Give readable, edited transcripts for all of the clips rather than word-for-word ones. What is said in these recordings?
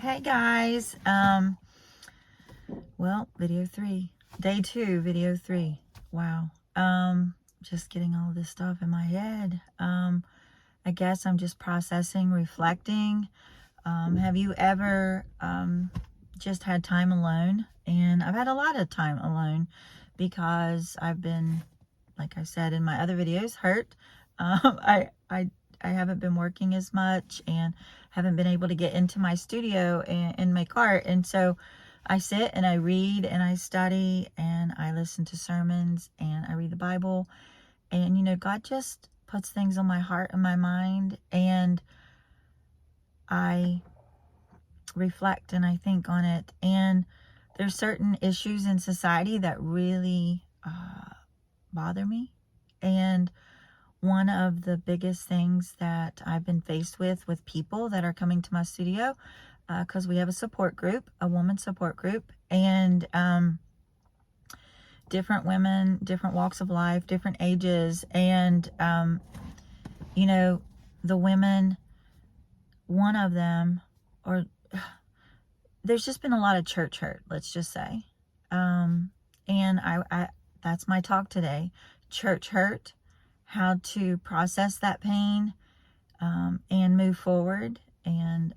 Hey guys, well, video 3, day 2, video 3. Wow. Just getting all this stuff in my head. I guess I'm just processing, reflecting. Have you ever just had time alone? And I've had a lot of time alone because I've been, like I said in my other videos, hurt. I haven't been working as much and haven't been able to get into my studio and make art. And so I sit and I read and I study and I listen to sermons and I read the Bible. And, God just puts things on my heart and my mind. And I reflect and I think on it. And there's certain issues in society that really bother me. And one of the biggest things that I've been faced with people that are coming to my studio, because we have a support group, a woman support group, and different women, different walks of life, different ages. And, the women, one of them, or there's just been a lot of church hurt, let's just say. And I that's my talk today. Church hurt, how to process that pain, and move forward and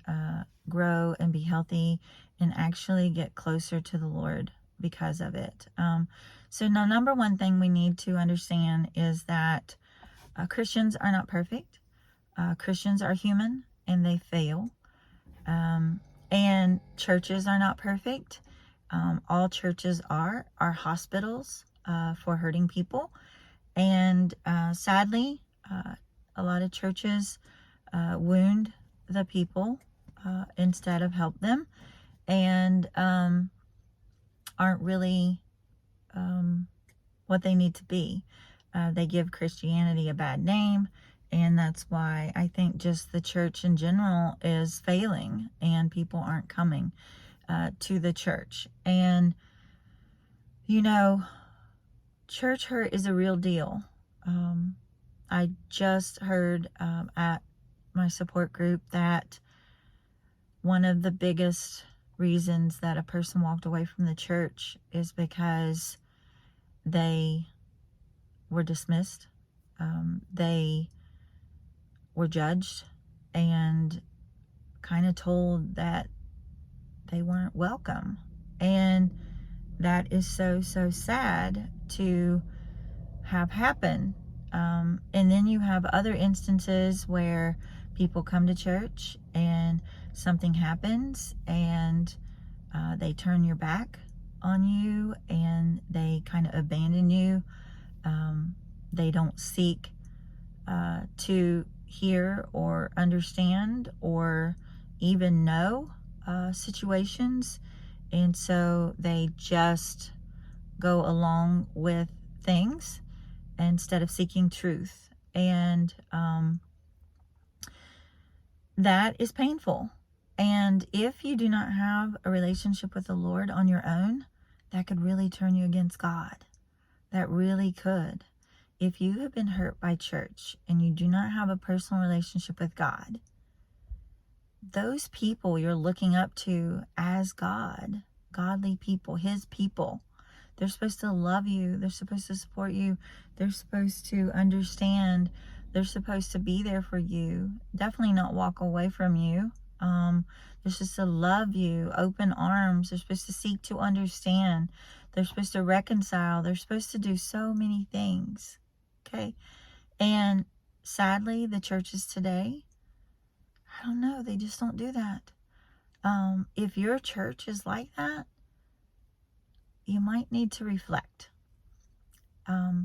grow and be healthy and actually get closer to the Lord because of it. So now, number one thing we need to understand is that Christians are not perfect. Christians are human and they fail. And churches are not perfect. All churches are hospitals for hurting people. And sadly, a lot of churches wound the people instead of help them, and aren't really what they need to be. They give Christianity a bad name, and that's why I think just the church in general is failing and people aren't coming to the church. And church hurt is a real deal. I just heard at my support group that one of the biggest reasons that a person walked away from the church is because they were dismissed. They were judged and kind of told that they weren't welcome. And that is so, so sad to have happen. And then you have other instances where people come to church and something happens and they turn your back on you and they kind of abandon you. They don't seek to hear or understand or even know situations. And so they just go along with things instead of seeking truth. And that is painful. And if you do not have a relationship with the Lord on your own, that could really turn you against God. That really could. If you have been hurt by church and you do not have a personal relationship with God, those people you're looking up to as God, godly people, His people, they're supposed to love you. They're supposed to support you. They're supposed to understand. They're supposed to be there for you. Definitely not walk away from you. They're supposed to love you, open arms. They're supposed to seek to understand. They're supposed to reconcile. They're supposed to do so many things. Okay? And sadly, the churches today, I don't know, they just don't do that. If your church is like that, you might need to reflect.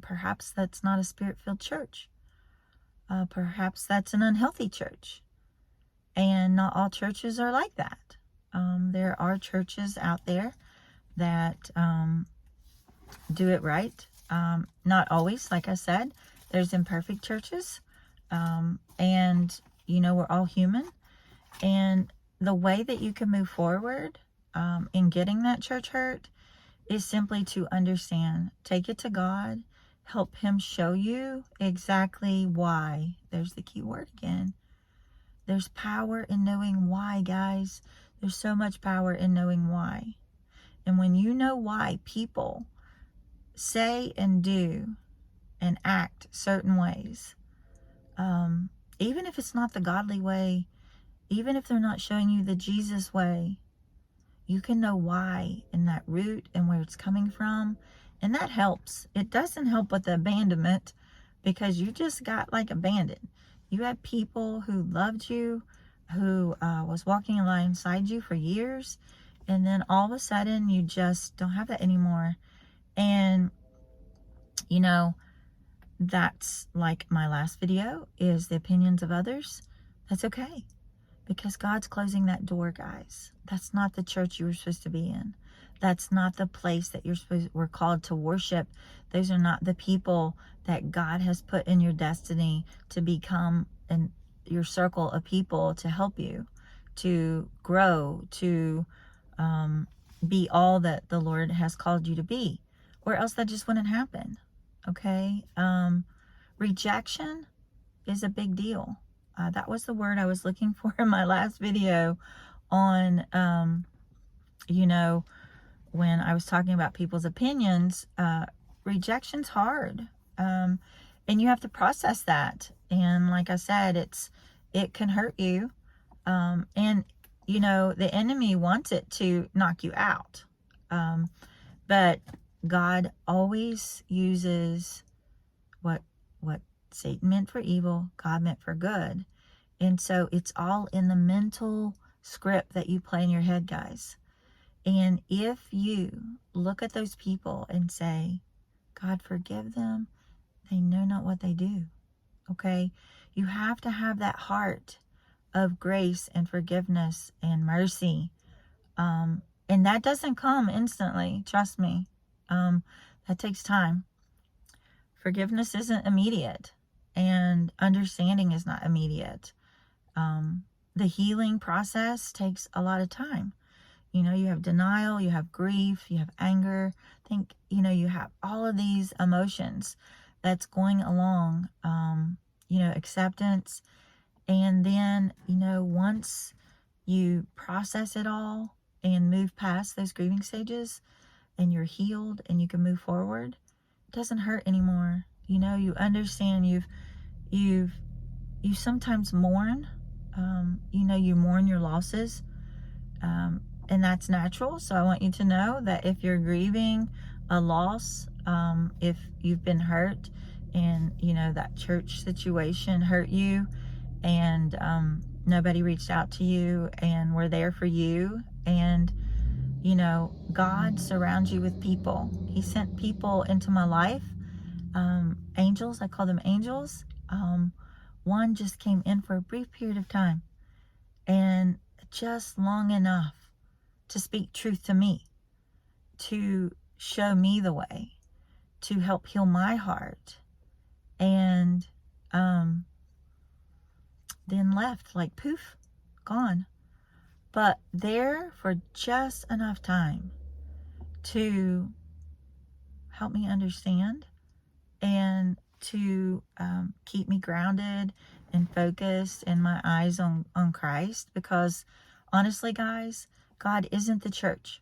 Perhaps that's not a spirit-filled church. Perhaps that's an unhealthy church. And not all churches are like that. There are churches out there that do it right. Not always, like I said. There's imperfect churches. And, we're all human. And the way that you can move forward in getting that church hurt is simply to understand. Take it to God. Help Him show you exactly why. There's the key word again. There's power in knowing why, guys. There's so much power in knowing why. And when you know why people say and do and act certain ways, even if it's not the godly way, even if they're not showing you the Jesus way, you can know why and that root and where it's coming from. And that helps. It doesn't help with the abandonment, because you just got like abandoned. You had people who loved you, who was walking alongside you for years, and then all of a sudden you just don't have that anymore. And you know, that's like my last video, is the opinions of others. That's okay, because God's closing that door, guys. That's not the church you were supposed to be in. That's not the place that we're called to worship. Those are not the people that God has put in your destiny to become in your circle of people to help you to grow, to be all that the Lord has called you to be, or else that just wouldn't happen. Okay? Rejection is a big deal. That was the word I was looking for in my last video on, you know, when I was talking about people's opinions. Rejection's hard. And you have to process that. And like I said, it can hurt you. And, you know, the enemy wants it to knock you out. But God always uses what Satan meant for evil, God meant for good. And so it's all in the mental script that you play in your head, guys. And if you look at those people and say, God, forgive them, they know not what they do. Okay? You have to have that heart of grace and forgiveness and mercy. And that doesn't come instantly. Trust me. That takes time. Forgiveness isn't immediate, and understanding is not immediate. The healing process takes a lot of time. You know, you have denial, you have grief, you have anger. You have all of these emotions that's going along, acceptance. And then, once you process it all and move past those grieving stages and you're healed and you can move forward, it doesn't hurt anymore. You understand, you sometimes mourn, you mourn your losses, and that's natural. So I want you to know that if you're grieving a loss, if you've been hurt and, that church situation hurt you and nobody reached out to you and were there for you, and, God surrounds you with people. He sent people into my life, angels, I call them angels. One just came in for a brief period of time, and just long enough to speak truth to me, to show me the way, to help heal my heart, and then left, like poof, gone. But there for just enough time to help me understand and to keep me grounded and focused and my eyes on Christ. Because honestly, guys, God isn't the church.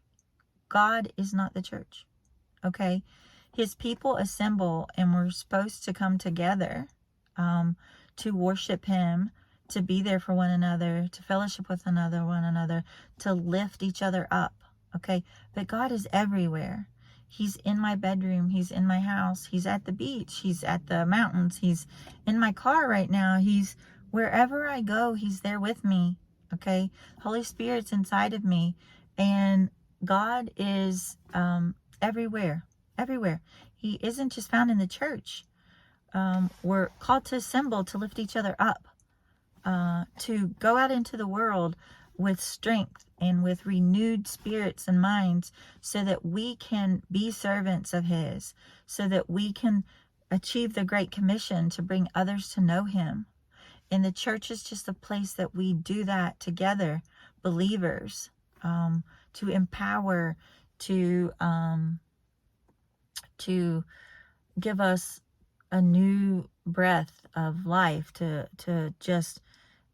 God is not the church. Okay? His people assemble, and we're supposed to come together to worship him, to be there for one another, to fellowship with one another, to lift each other up. Okay? But God is everywhere. He's in my bedroom. He's in my house. He's at the beach. He's at the mountains. He's in my car right now. He's wherever I go, he's there with me. Okay? Holy Spirit's inside of me. And God is everywhere. Everywhere. He isn't just found in the church. We're called to assemble, to lift each other up, to go out into the world with strength and with renewed spirits and minds, so that we can be servants of his, so that we can achieve the Great Commission to bring others to know him. And the church is just a place that we do that together, believers, to empower, to give us a new breath of life, to just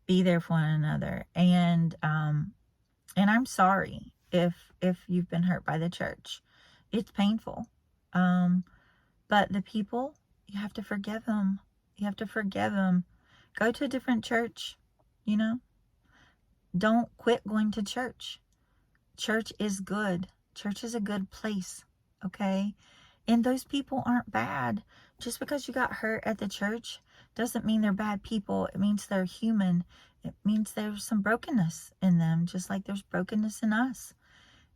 be there for one another. And And I'm sorry if you've been hurt by the church. It's painful. But the people, you have to forgive them. You have to forgive them. Go to a different church, you know. Don't quit going to church. Church is good. Church is a good place, okay? And those people aren't bad. Just because you got hurt at the church doesn't mean they're bad people. It means they're human. It means there's some brokenness in them, just like there's brokenness in us.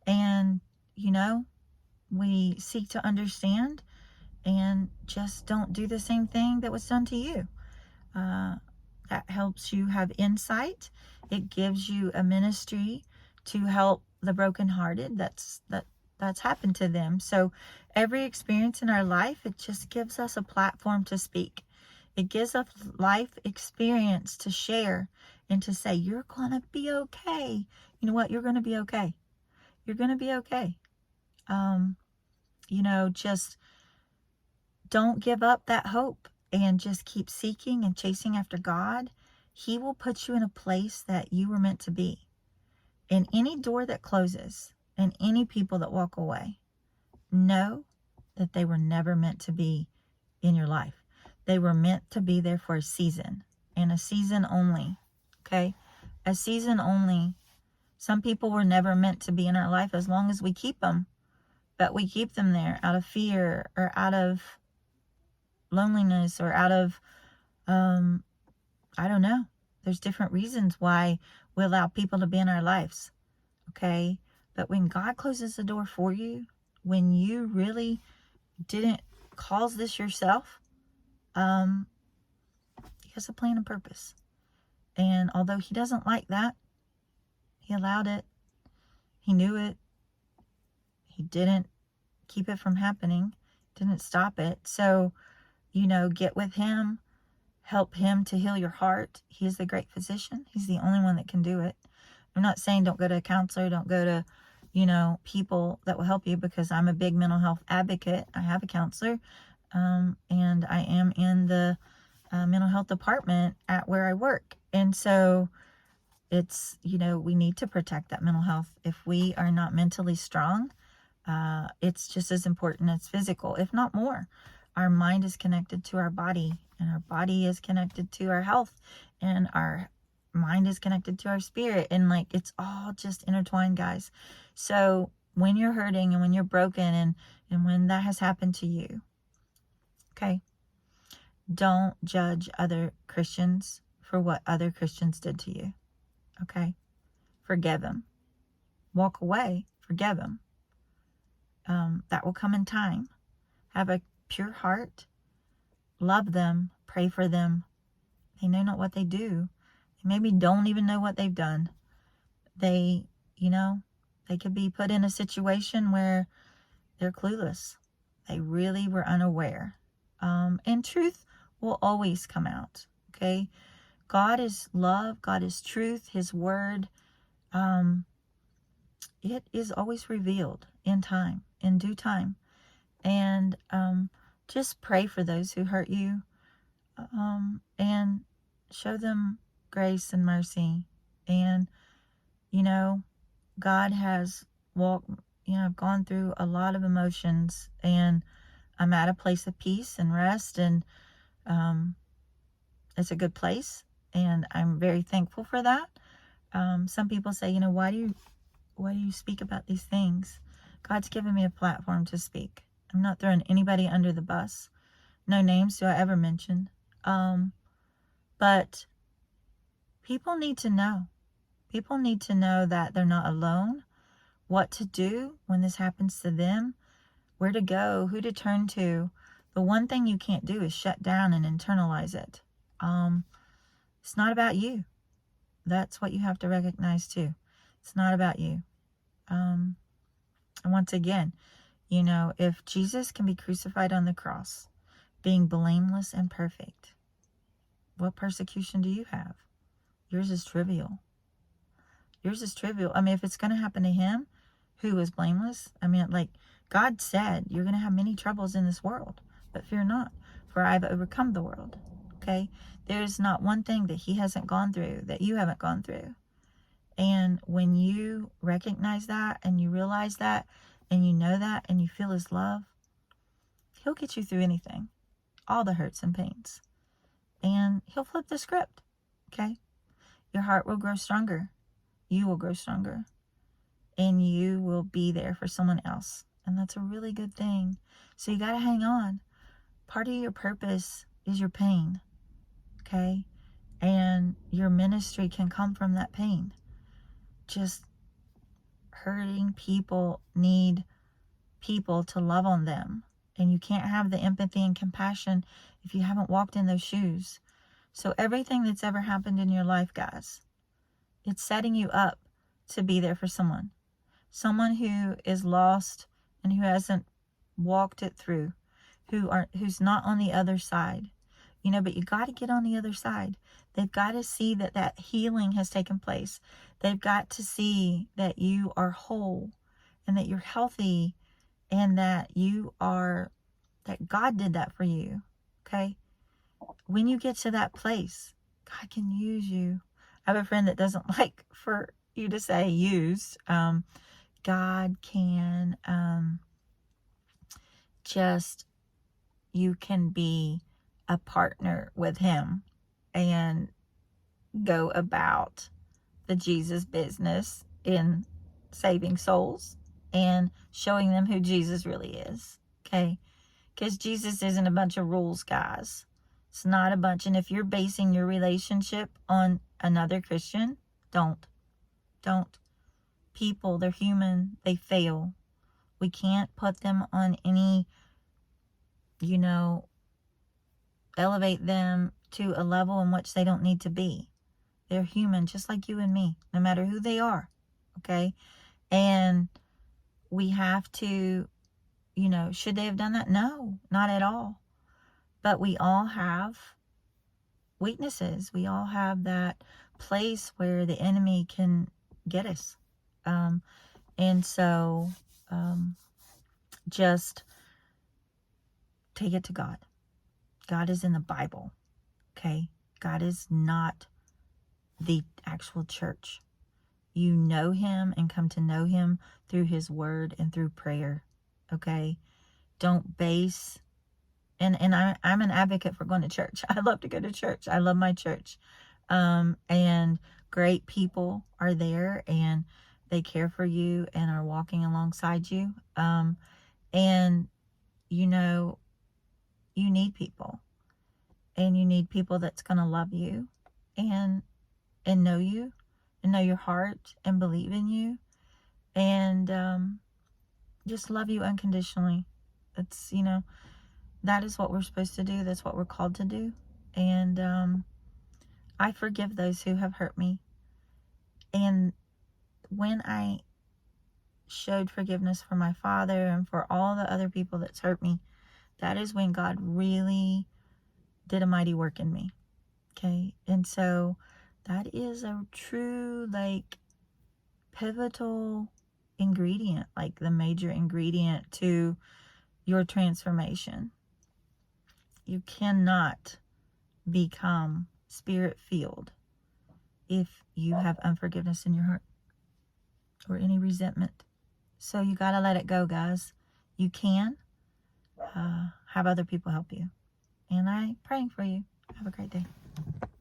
And, you know, we seek to understand and just don't do the same thing that was done to you. That helps you have insight. It gives you a ministry to help the brokenhearted. That's happened to them. So every experience in our life, it just gives us a platform to speak. It gives us life experience to share and to say, you're going to be okay. You know what? You're going to be okay. You're going to be okay. You know, just don't give up that hope and just keep seeking and chasing after God. He will put you in a place that you were meant to be. And any door that closes and any people that walk away, know that they were never meant to be in your life. They were meant to be there for a season, and a season only. Okay? A season only. Some people were never meant to be in our life as long as we keep them. But we keep them there out of fear or out of loneliness or out of, I don't know. There's different reasons why we allow people to be in our lives. Okay? But when God closes the door for you, when you really didn't cause this yourself, he has a plan and purpose. And although he doesn't like that, he allowed it. He knew it. He didn't keep it from happening. Didn't stop it. So, you know, get with him. Help him to heal your heart. He is the great physician. He's the only one that can do it. I'm not saying don't go to a counselor. Don't go to, you know, people that will help you, because I'm a big mental health advocate. I have a counselor. And I am in the mental health department at where I work. And so it's, you know, we need to protect that mental health. If we are not mentally strong, it's just as important as physical, if not more. Our mind is connected to our body, and our body is connected to our health, and our mind is connected to our spirit. And like, it's all just intertwined, guys. So when you're hurting and when you're broken and when that has happened to you, okay, don't judge other Christians for what other Christians did to you. Okay? Forgive them. Walk away. Forgive them. That will come in time. Have a pure heart. Love them. Pray for them. They know not what they do. They maybe don't even know what they've done. They, you know, they could be put in a situation where they're clueless. They really were unaware. And truth will always come out. Okay? God is love. God is truth. His word, it is always revealed in time, in due time. And just pray for those who hurt you, and show them grace and mercy. And, you know, God has walked, you know, I've gone through a lot of emotions, and I'm at a place of peace and rest, and it's a good place, and I'm very thankful for that. Some people say, you know, why do you speak about these things? God's given me a platform to speak. I'm not throwing anybody under the bus. No names do I ever mention. But people need to know. People need to know that they're not alone, what to do when this happens to them, where to go, who to turn to. The one thing you can't do is shut down and internalize it. It's not about you. That's what you have to recognize too. It's not about you. And once again, you know, if Jesus can be crucified on the cross, being blameless and perfect, what persecution do you have? Yours is trivial. Yours is trivial. I mean, if it's going to happen to him who was blameless, I mean, like God said, you're going to have many troubles in this world, but fear not, for I've overcome the world. Okay? There's not one thing that he hasn't gone through that you haven't gone through. And when you recognize that and you realize that and you know that and you feel his love, he'll get you through anything, all the hurts and pains. And he'll flip the script, okay? Your heart will grow stronger. You will grow stronger. And you will be there for someone else. And that's a really good thing. So you got to hang on. Part of your purpose is your pain, okay? And your ministry can come from that pain. Just hurting people need people to love on them. And you can't have the empathy and compassion if you haven't walked in those shoes. So everything that's ever happened in your life, guys, it's setting you up to be there for someone. Someone who is lost and who hasn't walked it through, who's not on the other side. But you got to get on the other side. They've got to see that healing has taken place. They've got to see that you are whole and that you're healthy and that that God did that for you. Okay? When you get to that place, God can use you. I have a friend that doesn't like for you to say used. God can you can be a partner with him and go about the Jesus business in saving souls and showing them who Jesus really is. Okay? Because Jesus isn't a bunch of rules, guys. It's not a bunch. And if you're basing your relationship on another Christian, don't. People, they're human. They fail. We can't put them on any, elevate them to a level in which they don't need to be. They're human, just like you and me, no matter who they are. Okay? And we have to, should they have done that? No, not at all. But we all have weaknesses. We all have that place where the enemy can get us. And so just take it to God. God is in the Bible, okay? God is not the actual church. You know him and come to know him through his word and through prayer, okay? Don't base... And I'm an advocate for going to church. I love to go to church. I love my church. And great people are there and they care for you and are walking alongside you. And, you need people. And you need people that's going to love you and know you and know your heart and believe in you and just love you unconditionally. It's, that is what we're supposed to do. That's what we're called to do. And I forgive those who have hurt me. And when I showed forgiveness for my father and for all the other people that's hurt me, that is when God really did a mighty work in me. Okay? And so that is a true, pivotal ingredient, the major ingredient to your transformation. You cannot become spirit-filled if you have unforgiveness in your heart or any resentment. So you got to let it go, guys. You can have other people help you. And I'm praying for you. Have a great day.